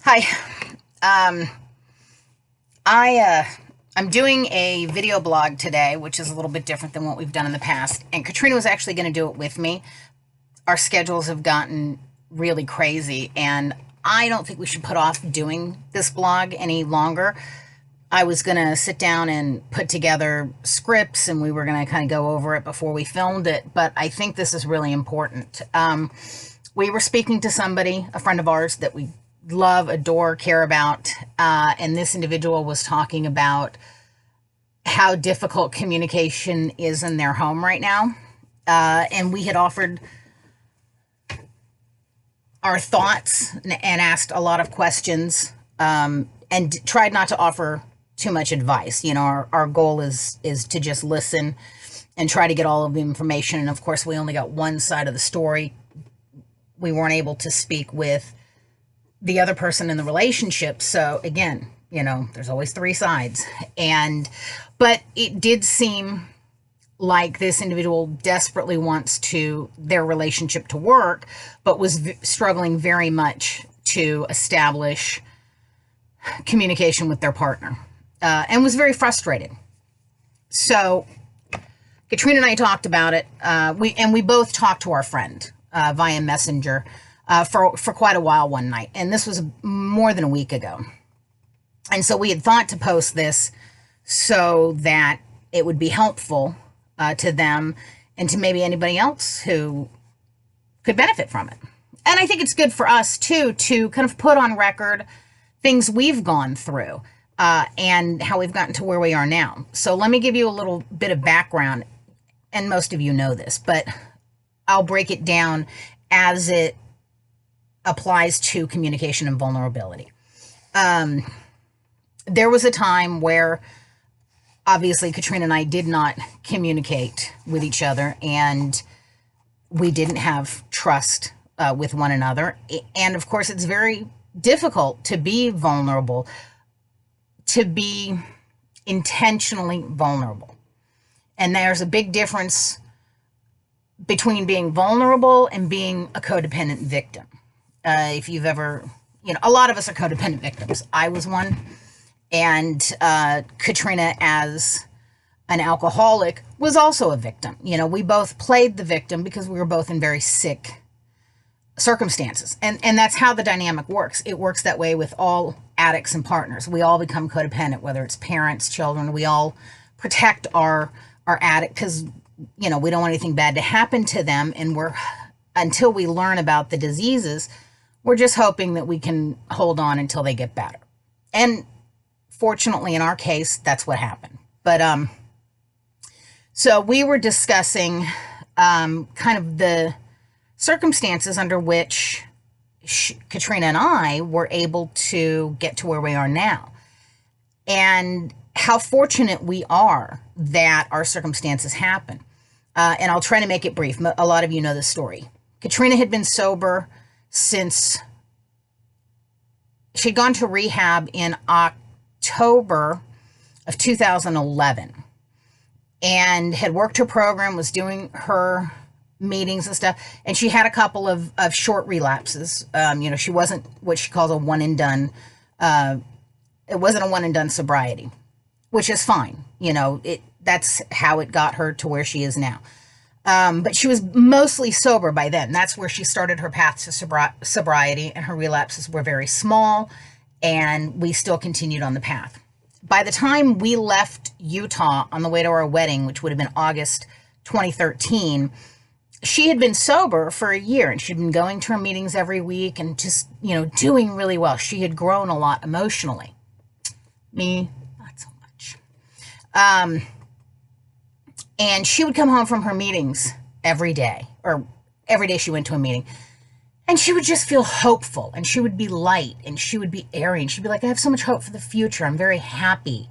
Hi. Um, I'm doing a video blog today, which is a little bit different than what we've done in the past. And Katrina was actually going to do it with me. Our schedules have gotten really crazy, and I don't think we should put off doing this blog any longer. I was going to sit down and put together scripts, and we were going to kind of go over it before we filmed it. But I think this is really important. We were speaking to somebody, a friend of ours that we love, adore, care about. And this individual was talking about how difficult communication is in their home right now. And we had offered our thoughts and asked a lot of questions, and tried not to offer too much advice. You know, our goal is to just listen and try to get all of the information. And of course, we only got one side of the story. We weren't able to speak with the other person in the relationship. So again, you know, there's always three sides. But it did seem like this individual desperately wants their relationship to work, but was struggling very much to establish communication with their partner, and was very frustrated. So Katrina and I talked about it. We both talked to our friend via Messenger for quite a while one night, and this was more than a week ago. And so we had thought to post this so that it would be helpful to them and to maybe anybody else who could benefit from it. And I think it's good for us too to kind of put on record things we've gone through and how we've gotten to where we are now. So let me give you a little bit of background, and most of you know this, but I'll break it down as it applies to communication and vulnerability. There was a time where obviously Katrina and I did not communicate with each other, and we didn't have trust with one another. And of course, it's very difficult to be vulnerable, to be intentionally vulnerable. And there's a big difference between being vulnerable and being a codependent victim. If you've ever, a lot of us are codependent victims. I was one. And Katrina, as an alcoholic, was also a victim. We both played the victim because we were both in very sick circumstances. And that's how the dynamic works. It works that way with all addicts and partners. We all become codependent, whether it's parents, children. We all protect our addict because, we don't want anything bad to happen to them. And until we learn about the diseases, we're just hoping that we can hold on until they get better. And fortunately, in our case, that's what happened. But so we were discussing kind of the circumstances under which Katrina and I were able to get to where we are now, and how fortunate we are that our circumstances happen. And I'll try to make it brief. A lot of you know the story. Katrina had been sober since she'd gone to rehab in October of 2011 and had worked her program, was doing her meetings and stuff. And she had a couple of short relapses. She wasn't what she calls a one and done. It wasn't a one and done sobriety, which is fine. That's how it got her to where she is now. But she was mostly sober by then. That's where she started her path to sobriety, and her relapses were very small, and we still continued on the path. By the time we left Utah on the way to our wedding, which would have been August 2013, she had been sober for a year, and she'd been going to her meetings every week and just, doing really well. She had grown a lot emotionally. Me, not so much. And she would come home from her meetings every day, or every day she went to a meeting, and she would just feel hopeful, and she would be light, and she would be airy, and she'd be like, I have so much hope for the future. I'm very happy,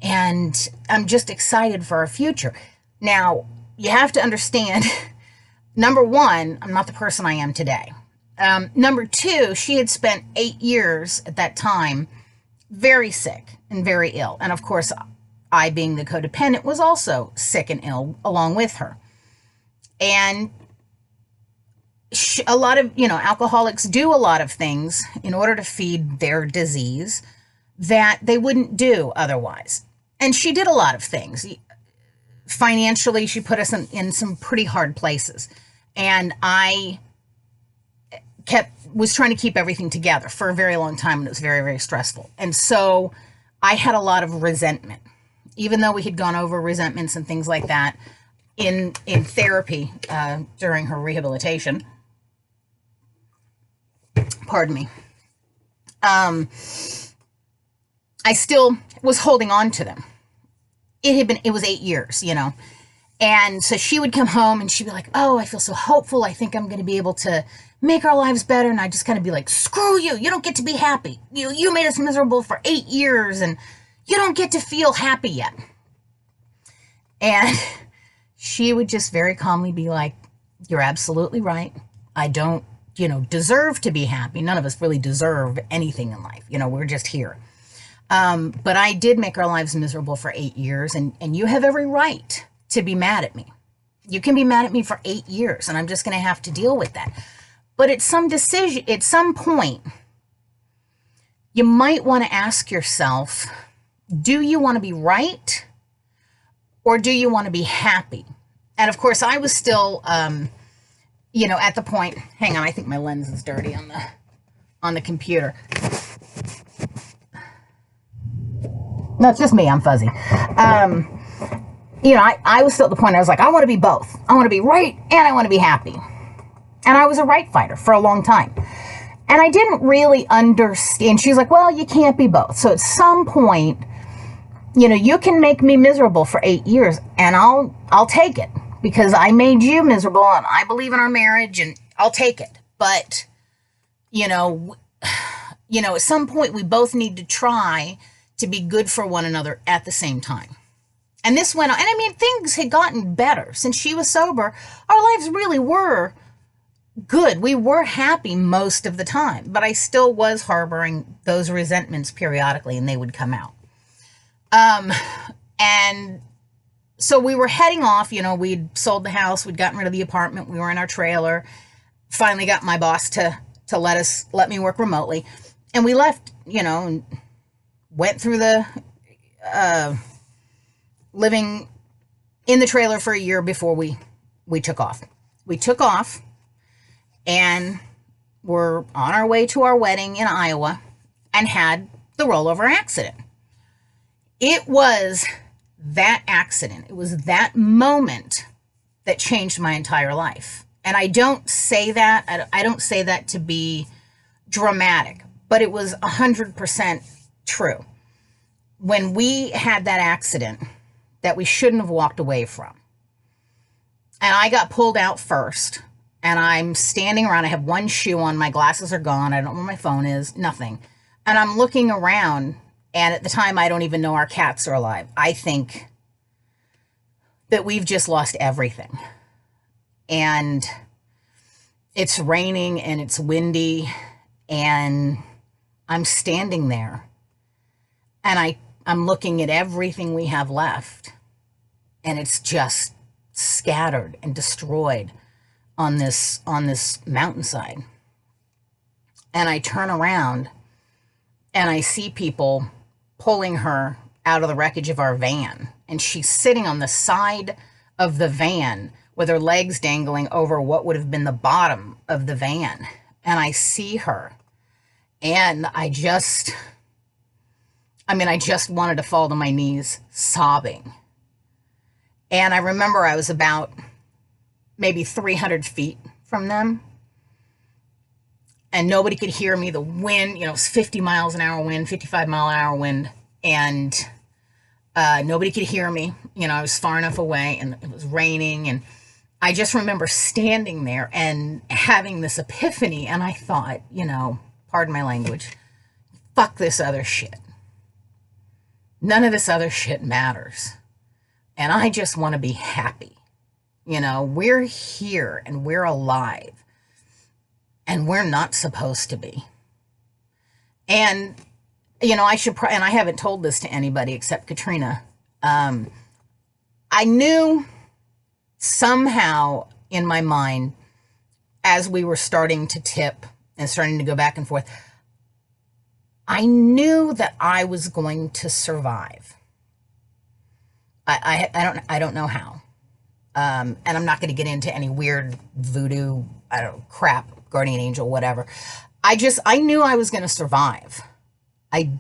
and I'm just excited for our future. Now, you have to understand, number one, I'm not the person I am today. Number two, she had spent 8 years at that time very sick and very ill. And of course, I, being the codependent, was also sick and ill along with her. And a lot of, alcoholics do a lot of things in order to feed their disease that they wouldn't do otherwise. And she did a lot of things. Financially, she put us in some pretty hard places. And I was trying to keep everything together for a very long time, and it was very, very stressful. And so I had a lot of resentment, even though we had gone over resentments and things like that in therapy during her rehabilitation. Pardon me. I still was holding on to them. It was 8 years, And so she would come home and she'd be like, oh, I feel so hopeful. I think I'm going to be able to make our lives better. And I just kind of be like, screw you. You don't get to be happy. You made us miserable for 8 years and you don't get to feel happy yet. And she would just very calmly be like, you're absolutely right. I don't, deserve to be happy. None of us really deserve anything in life. We're just here. But I did make our lives miserable for 8 years, and you have every right to be mad at me. You can be mad at me for 8 years, and I'm just going to have to deal with that. But at some point, you might want to ask yourself, do you want to be right, or do you want to be happy? And of course, I was still, at the point, hang on, I think my lens is dirty on the computer. No, it's just me. I'm fuzzy. I was still at the point I was like, I want to be both. I want to be right and I want to be happy. And I was a right fighter for a long time. And I didn't really understand. She's like, well, you can't be both. So at some point, you can make me miserable for 8 years and I'll take it because I made you miserable and I believe in our marriage and I'll take it. But, at some point we both need to try to be good for one another at the same time. And this went on. And things had gotten better. Since she was sober, our lives really were good. We were happy most of the time. But I still was harboring those resentments periodically, and they would come out. And so we were heading off. We'd sold the house. We'd gotten rid of the apartment. We were in our trailer. Finally got my boss to let me work remotely. And we left, and went through the living in the trailer for a year before we took off. We took off and were on our way to our wedding in Iowa and had the rollover accident. It was that accident. It was that moment that changed my entire life. And I don't say that. I don't say that to be dramatic, but it was 100% true. When we had that accident that we shouldn't have walked away from, and I got pulled out first, and I'm standing around, I have one shoe on, my glasses are gone, I don't know where my phone is, nothing. And I'm looking around, and at the time, I don't even know our cats are alive. I think that we've just lost everything. And it's raining, and it's windy, and I'm standing there. And I'm looking at everything we have left, and it's just scattered and destroyed on this mountainside. And I turn around and I see people pulling her out of the wreckage of our van, and she's sitting on the side of the van with her legs dangling over what would have been the bottom of the van. And I see her, and I just wanted to fall to my knees sobbing. And I remember I was about maybe 300 feet from them, and nobody could hear me. The wind, it was 50 miles an hour wind, 55 mile an hour wind, and nobody could hear me. I was far enough away, and it was raining, and I just remember standing there and having this epiphany, and I thought, pardon my language, fuck this other shit. None of this other shit matters. And I just want to be happy. We're here and we're alive. And we're not supposed to be. And, and I haven't told this to anybody except Katrina. I knew somehow in my mind as we were starting to tip and starting to go back and forth, I knew that I was going to survive. I don't know how. And I'm not going to get into any weird voodoo, I don't know, crap, guardian angel, whatever. I knew I was going to survive. I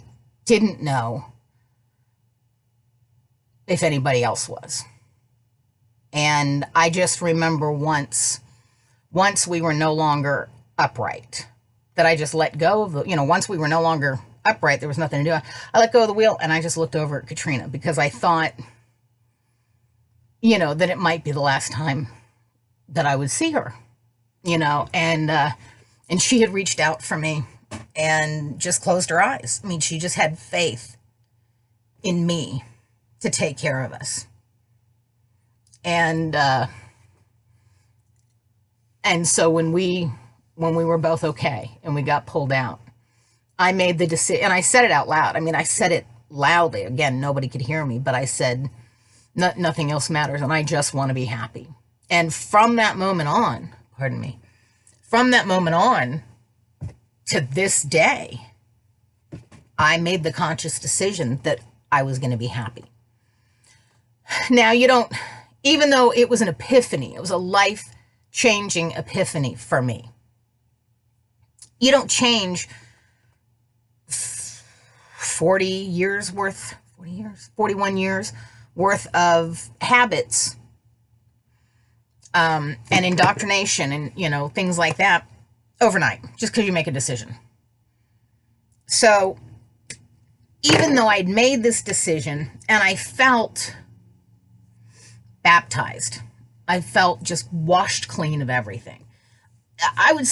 didn't know if anybody else was. And I just remember once we were no longer upright, that I just let go of once we were no longer upright, there was nothing to do. I let go of the wheel and I just looked over at Katrina because I thought, that it might be the last time that I would see her, and she had reached out for me and just closed her eyes. I mean, she just had faith in me to take care of us. And so when we were both okay and we got pulled out, I made the decision, and I said it out loud. I mean, I said it loudly. Again, nobody could hear me, but I said, nothing else matters, and I just want to be happy. And from that moment on, from that moment on to this day, I made the conscious decision that I was going to be happy. Now, even though it was an epiphany, it was a life-changing epiphany for me. You don't change 41 years worth of habits and indoctrination and, things like that overnight, just because you make a decision. So even though I'd made this decision and I felt baptized, I felt just washed clean of everything, I would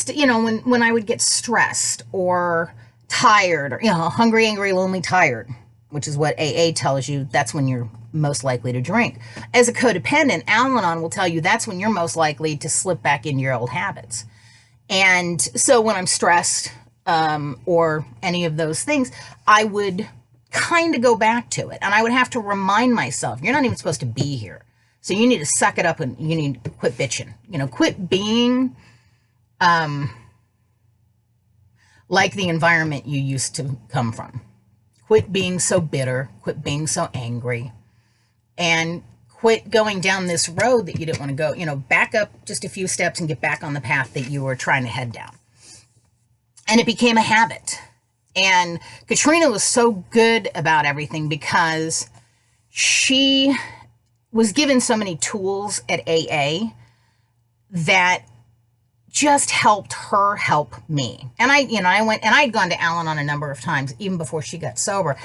when I would get stressed or tired or hungry, angry, lonely, tired, which is what AA tells you, that's when you're most likely to drink. As a codependent, Al-Anon will tell you that's when you're most likely to slip back into your old habits. And so when I'm stressed or any of those things, I would kind of go back to it, and I would have to remind myself, you're not even supposed to be here, so you need to suck it up and you need to quit bitching. Quit being like the environment you used to come from. Quit being so bitter, quit being so angry, and quit going down this road that you didn't want to go. Back up just a few steps and get back on the path that you were trying to head down. And it became a habit. And Katrina was so good about everything because she was given so many tools at AA that just helped her help me. And I went, and I'd gone to Al-Anon a number of times, even before she got sober.